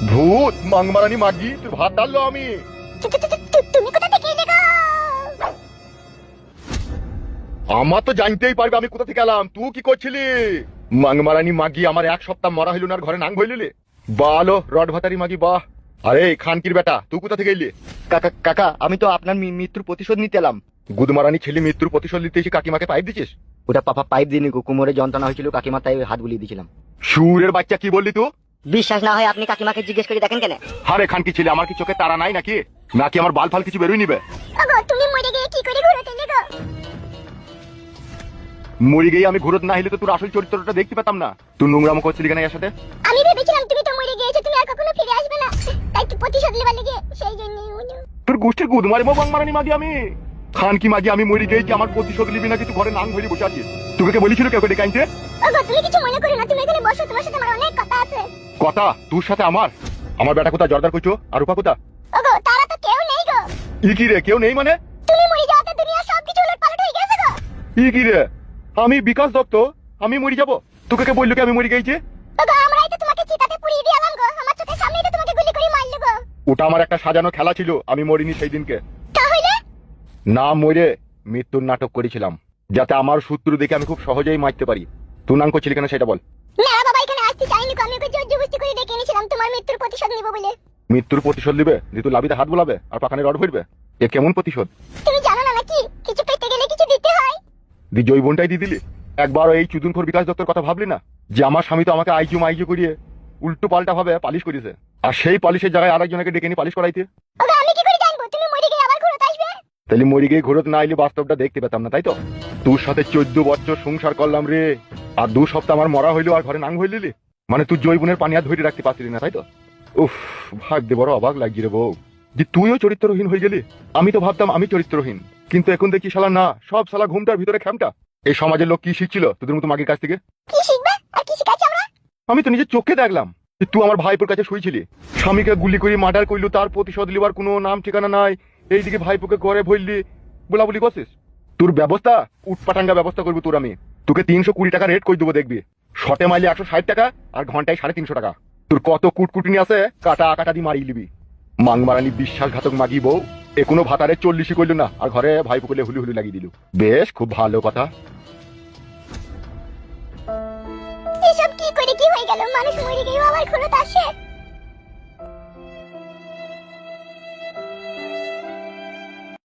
ভূত মাংমারানি মাগি তোর ভাত ডাললো আমি। তুমি কোথা থেকে এলে গো? আমার তো জানতেই পারবে আমি কোথা থেকে এলাম। তুই কি করছিলি? মাংমারানি মাগি আমার এক সপ্তাহ মরা হইল না, ঘরে নাং ভইলিলি। বালো রড ভাতারি মাগি বাহ। আরে খানকির বেটা তুই কোথা থেকে এলি? কাকা কাকা, আমি তো আপনার মৃত্যুর প্রতিশোধ নিতে এলাম। গুদমারানি ছেলে মৃত্যুর প্রতিশোধ নিতে এসে কাকিমাকে পাইপ দিছিস? ওটা পাপা পাইপ দিয়ে নিকো, কোমরে যন্ত্রণা হয়েছিল কাকিমা, তাই হাত বুলিয়ে দিয়েছিলাম। সুরের বাচ্চা কি বললি তুই? বিশ্বাস না হয় আপনি কাকিমাকে জিজ্ঞেস করে দেখেন কেন। আরে খানকি ছেলে আমার কি চোখে তারা নাই নাকি? নাকি আমার বাল ফাল কিছু বেরোই নিবে? ওগো তুমি মরে গিয়ে কি করে ঘুরতে এলে গো? মরি গিয়ে আমি ঘুরত না হইলে তো তোর আসল চরিত্রটা দেখতে পেতাম না। তুই নোংরামো করছিলি কেন এর সাথে? আমি ভেবেছিলাম তুমি তো মরে গিয়েছো, তুমি আর কখনো ফিরে আসবে না, তাই তো প্রতিশোধ নেবার লেগে সেই জন্যই। তোর গোষ্ঠীর গুদমারি মো বাংমারানি মাগি আমি। খানকি মাগি আমি মরি গিয়েছি, আমার প্রতিশোধ নিবি নাকি? তুই ঘরে নাং ভরি বসে আছিস। তোকে কে বলেছিল কেউ ডেকে আনতে? ওগো তুমি কিছু মনে করো না, তুমি এখানে বসো, তোমার সাথে আমার অনেক কথা আছে। কথা তোর সাথে আমার? আমার বেটা কোথা জর্দার কইছো আর রূপা কোথা? ওগো তারা তো কেউ নেই গো। ই কি রে কেউ নেই মানে? তুমি মরে যাওয়াতে দুনিয়া সবকিছু উলটপালট হয়ে গেছে গো। ই কি রে? আমি বিকাশ দত্ত, আমি মরি যাব? তোকে কে বললো কি আমি মরি গেছি? ওগো আমরাই তো তোমাকে চিতাতে পুড়িয়ে দিলাম গো, আমার চোখের সামনেই তো তোমাকে গুলি করে মারলো গো। ওটা আমার একটা সাজানো খেলা ছিল, আমি মরিনি সেই দিনকে। তাহলে না মরে মৃত্যুর নাটক করেছিলাম, যাতে আমার শত্রু দেখে আমি খুব সহজেই মারতে পারি। তুই নাং করছিলি কেন সেটা বল? না বাবা এখানে আসতে চাইনি গো, আমি ওকে জোর জবরদস্তি করে ডেকে এনেছিলাম তোমার মৃত্যুর প্রতিশোধ নিব বলে। মৃত্যুর প্রতিশোধ দিবে? তুই লাভিতে হাত বোলাবে আর পাখানে রড ভরবে? এ কেমন প্রতিশোধ? তুমি জানো না নাকি কিছু পেতে গেলে কিছু দিতে হয়? দি জৈবনটাই দিয়ে দিলি। একবার এই চুদুনখোর বিকাশ দত্তর কথা ভাবলি না? যে আমার স্বামী তো আমাকে আইজু মাইজু করিয়ে উল্টো পাল্টা ভাবে পালিশ করেছে, আর সেই পালিশের জায়গায় আরেকজনকে ডেকে নিয়ে পালিশ করাইতে। ওগো আমি কি করে জানবো তুমি মরে গিয়ে আবার ঘুরতে আসবে? তাহলে মরি গিয়ে ঘুরত না আইলে বাস্তবটা দেখতে পেতাম না, তাই তো? তোর সাথে 14 বছর সংসার করলাম রে, আর 2 সপ্তাহ আমার মরা হইলো আর ঘরে নাং হইলি। মানে তুই জৈবনের পানি আর ধরে রাখতে পারছিলি না, তাই তো? উফ, ভাগ্যে বড় অবাক লাগছে রে বউ, যে তুইও চরিত্রহীন হয়ে গেলি। আমি তো ভাবতাম আমি চরিত্রহীন, কিন্তু এখন দেখি শালা না, সব শালা ঘুমটার ভিতরে খ্যামটা। এই সমাজের লোক কি শিখছিল তোদের মতো মাগির কাছ থেকে? কি শিখবে আর কি শিখাচ্ছি আমরা? আমি তো নিজের চোখে দেখলাম যে তুই আমার ভাইপোর কাছে শুয়েছিলি, স্বামীকে গুলি করে মার্ডার করলু, তার প্রতিশোধ লিবার কোনো নাম ঠিকানা নাই। এইদিকে ভাইপোকে ঘরে ভরলি, বলাবলি করছিস। তোর ব্যবস্থা উটপাটাঙ্গা ব্যবস্থা করবো তোর আমি। তোকে 320 টাকা রেট করে দেবো দেখবি। শটে মাইলে 160 টাকা আর ঘন্টায় 350 টাকা। তোর কত কুটকুটিনি আছে কাটা কাটা দিয়ে মারিয়ে নিবি। মাংমারানি বিশ্বাসঘাতক মাগি বউ, এ কোনো ভাতারে 40ই করলো না, আর ঘরে ভাইপোকে হুলি হুলি লাগিয়ে দিল। বেশ খুব ভালো কথা। এসব কি করে কি হয়ে গেল? মানুষ মরে গিয়েও আবার ঘুরতে আসে?